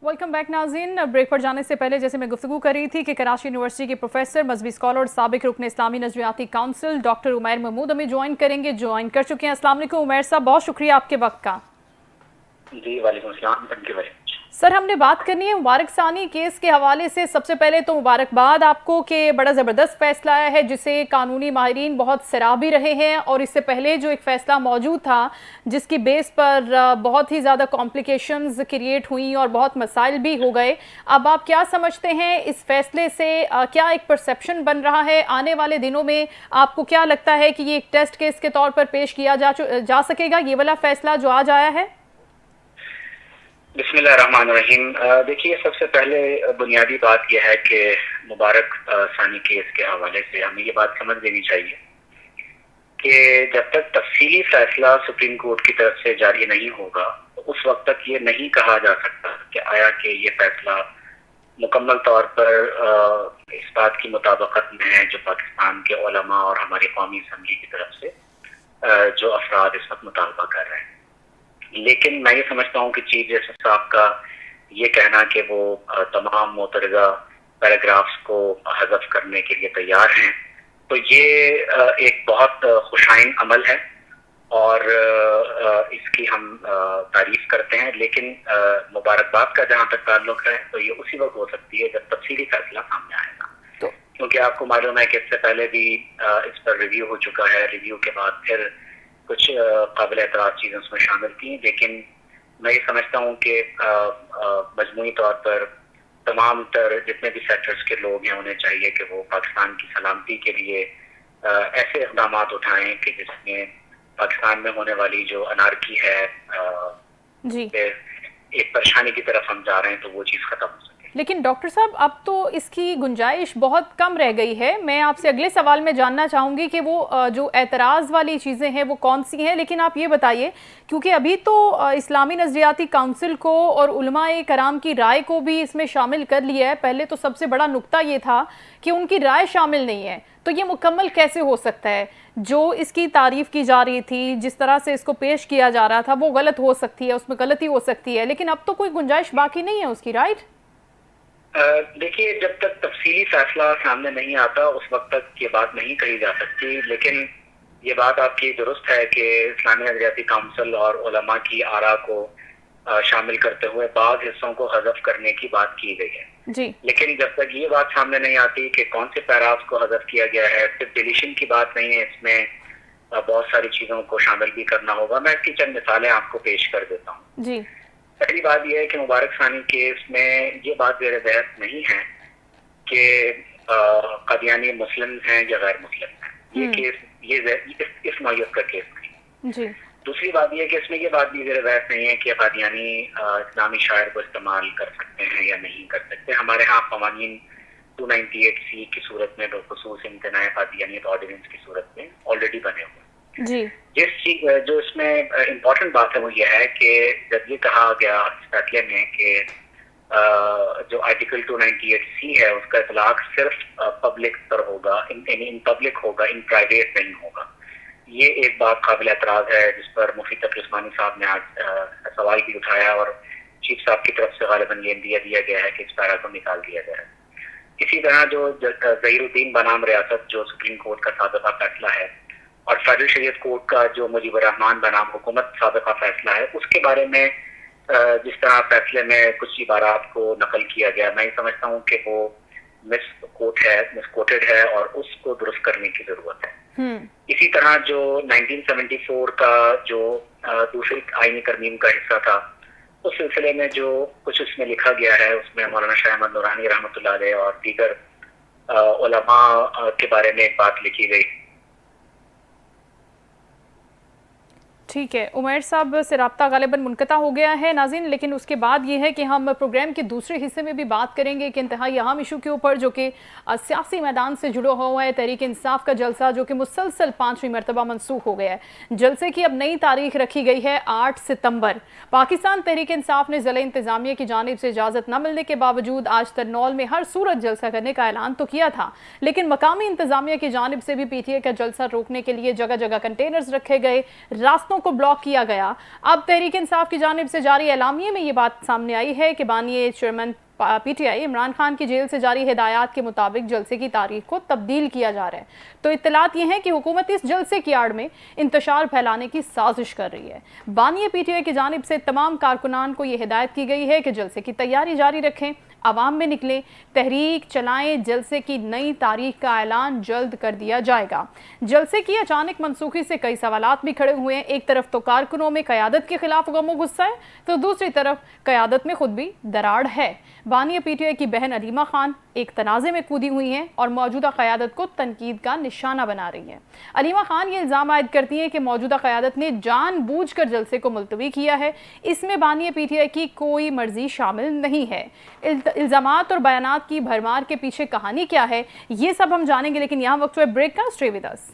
Welcome back नाज़रीन। Break पर जाने से पहले जैसे मैं गुफ्तगू कर रही थी कि कराची यूनिवर्सिटी के प्रोफेसर, मजहबी स्कॉलर और साबिक रुकन इस्लामी नजरियाती काउंसिल डॉक्टर उमैर महमूद हमें ज्वाइन कर चुके हैं। अस्सलाम वालेकुम उमैर साहब, बहुत शुक्रिया आपके वक्त का। जी वालेकुम अस्सलाम, thank you very much. Sir, हमने बात करनी है मुबारक सानी केस के हवाले से। सबसे पहले तो मुबारकबाद आपको कि बड़ा ज़बरदस्त फैसला आया है जिसे कानूनी माहिरीन बहुत सराह भी रहे हैं, और इससे पहले जो एक फ़ैसला मौजूद था जिसकी बेस पर बहुत ही ज़्यादा कॉम्प्लिकेशंस क्रिएट हुई और बहुत मसाइल भी हो गए। अब आप क्या समझते हैं इस फैसले से? क्या एक परसेप्शन बन रहा है आने वाले दिनों में? आपको क्या लगता है कि ये एक टेस्ट केस के तौर पर पेश किया जा सकेगा, ये वाला फैसला जो आज आया है? बिस्मिल्लाहिर्रहमानिर्रहीम। देखिए, सबसे पहले बुनियादी बात यह है कि मुबारक सानी केस के हवाले से हमें ये बात समझ लेनी चाहिए कि जब तक तफसीली फैसला सुप्रीम कोर्ट की तरफ से जारी नहीं होगा तो उस वक्त तक ये नहीं कहा जा सकता कि आया कि ये फैसला मुकम्मल तौर पर इस बात की मुताबिकत में है जो पाकिस्तान के उलमा और हमारी कौमी असम्बली की तरफ से जो अफराद इस वक्त मुतालबा कर रहे हैं। लेकिन मैं ये समझता हूँ कि चीफ जस्टिस साहब का ये कहना कि वो तमाम मोतरज़ा पैराग्राफ्स को हज़फ करने के लिए तैयार हैं, तो ये एक बहुत खुशाइन अमल है और इसकी हम तारीफ करते हैं। लेकिन मुबारकबाद का जहाँ तक ताल्लुक है तो ये उसी वक्त हो सकती है जब तफसीली फैसला सामने आएगा। तो क्योंकि आपको मालूम है कि इससे पहले भी इस पर रिव्यू हो चुका है, रिव्यू के बाद फिर कुछ काबिल एतराज़ चीज़ें उसमें शामिल थी। लेकिन मैं ये समझता हूँ कि मजमूई तौर पर तमाम तर जितने भी सेक्टर्स के लोग हैं उन्हें चाहिए कि वो पाकिस्तान की सलामती के लिए ऐसे इक़दाम उठाएं कि जिसमें पाकिस्तान में होने वाली जो अनारकी है, एक परेशानी की तरफ हम जा रहे हैं, तो वो चीज़ ख़त्म हो सके। लेकिन डॉक्टर साहब, अब तो इसकी गुंजाइश बहुत कम रह गई है। मैं आपसे अगले सवाल में जानना चाहूँगी कि वो जो एतराज़ वाली चीज़ें हैं वो कौन सी हैं। लेकिन आप ये बताइए, क्योंकि अभी तो इस्लामी नज़रियाती काउंसिल को और उलमाए कराम की राय को भी इसमें शामिल कर लिया है। पहले तो सबसे बड़ा नुक्ता ये था कि उनकी राय शामिल नहीं है, तो ये मुकम्मल कैसे हो सकता है? जो इसकी तारीफ़ की जा रही थी, जिस तरह से इसको पेश किया जा रहा था, वो गलत हो सकती है, उसमें गलती हो सकती है, लेकिन अब तो कोई गुंजाइश बाकी नहीं है उसकी, राइट? देखिए, जब तक तफसीली फैसला सामने नहीं आता उस वक्त तक ये बात नहीं कही जा सकती। लेकिन ये बात आपकी दुरुस्त है कि इस्लामी नज़रियाती काउंसिल और उलमा की आरा को शामिल करते हुए बाज़ हिस्सों को हज़फ करने की बात की गई है जी। लेकिन जब तक ये बात सामने नहीं आती कि कौन से पैराग्राफ को हज़फ किया गया है, सिर्फ डिलीशन की बात नहीं है, इसमें बहुत सारी चीज़ों को शामिल भी करना होगा। मैं इसकी चंद मिसालें आपको पेश कर देता हूँ। जी। पहली बात यह है कि मुबारक सानी केस में ये बात ज़ेर बहस नहीं है कि कादियानी मुस्लिम हैं या गैर मुस्लिम हैं। ये केस इस नौयत का केस नहीं। जी। दूसरी बात यह है कि इसमें ये बात भी ज़ेर बहस नहीं है कि कादियानी इस्लामी शायर को इस्तेमाल कर सकते हैं या नहीं कर सकते। हमारे यहाँ क़वानीन 298C की सूरत में बख़ुसूस इम्तनाए कादियानियत ऑर्डिनेंस की सूरत में ऑलरेडी बने हुए जी। जिस चीज जो इसमें इम्पोर्टेंट बात है वो ये है कि जब ये कहा गया इस फैसले में कि जो आर्टिकल 298C है उसका इतलाक सिर्फ पब्लिक पर होगा, इन पब्लिक होगा, इन प्राइवेट नहीं होगा। ये एक बात काबिल एतराज़ है जिस पर मुफ्ती तकी उस्मानी साहब ने आज सवाल भी उठाया और चीफ साहब की तरफ से गालिबन ये इंदिया दिया गया है कि इस पैरा को निकाल दिया गया है। इसी तरह जो ज़हीरुद्दीन बनाम रियासत जो सुप्रीम कोर्ट का साबिक़ा फैसला है और फेडरल शरीयत कोर्ट का जो मुजीबुर रहमान बनाम हुकूमत साबिक़ा फैसला है, उसके बारे में जिस तरह फैसले में कुछ इबारात को नकल किया गया, मैं समझता हूँ कि वो मिसकोटेड है और उसको दुरुस्त करने की ज़रूरत है। इसी तरह जो 1974 का जो दूसरी आईनी तरमीम का हिस्सा था, उस सिलसिले में जो कुछ उसमें लिखा गया है उसमें मौलाना शाह अहमद नूरानी रहमतुल्लाह अलैह और दीगर उलमा के बारे में एक बात लिखी गई। ठीक है, उमैर साहब से रब्ता गालिबन मुनक़ता हो गया है नाज़रीन, लेकिन उसके बाद ये है कि हम प्रोग्राम के दूसरे हिस्से में भी बात करेंगे एक इंतहाई अहम इशू के ऊपर जो कि सियासी मैदान से जुड़ा हुआ है। तहरीक इंसाफ का जलसा जो कि मुसलसल 5वीं मरतबा मनसूख हो गया है। जलसे की अब नई तारीख रखी गई है 8 सितंबर। पाकिस्तान तहरीक इंसाफ ने ज़िला इंतज़ामिया की जानिब से इजाज़त न मिलने के बावजूद आज तरनौल में हर सूरत जलसा करने का ऐलान तो किया था, लेकिन मकामी इंतज़ामिया की जानिब से भी PTA का जलसा रोकने के लिए जगह जगह कंटेनर्स रखे गए, रास्तों کو بلاک کیا گیا. اب تحریک انصاف کی جانب سے جاری اعلامیے میں یہ بات سامنے آئی ہے کہ بانیے chairman P T I Imran Khan کی جیل سے جاری ہدایات کے مطابق جلسے کی تاریخ کو تبدیل کیا جا رہا ہے. تو اطلاعات یہ ہیں کہ حکومت اس جلسے کی آڑ میں انتشار پھیلانے کی سازش کر رہی ہے. بانیے پی ٹی آئی کی جانب سے تمام کارکنان کو یہ ہدایت کی گئی ہے کہ جلسے کی تیاری جاری رکھیں, عوام میں نکلیں, تحریک چلائیں. جلسے کی نئی تاریخ کا اعلان جلد کر دیا جائے گا. جلسے کی اچانک منسوخی سے کئی سوالات بھی کھڑے ہوئے ہیں. ایک طرف تو کارکنوں میں قیادت کے خلاف غم و غصہ ہے, تو دوسری طرف قیادت میں خود بھی دراڑ ہے. بانیہ پی ٹی آئی کی بہن علیمہ خان ایک تنازع میں کودی ہوئی ہیں اور موجودہ قیادت کو تنقید کا نشانہ بنا رہی ہیں. علیمہ خان یہ الزام عائد کرتی ہیں کہ موجودہ قیادت نے جان بوجھ کر جلسے کو ملتوی کیا ہے. اس میں بانیہ پی ٹی آئی کی کوئی مرضی شامل نہیں ہے. الزامات اور بیانات کی بھرمار کے پیچھے کہانی کیا ہے, یہ سب ہم جانیں گے, لیکن یہاں وقت ہے بریک کا. Stay with us.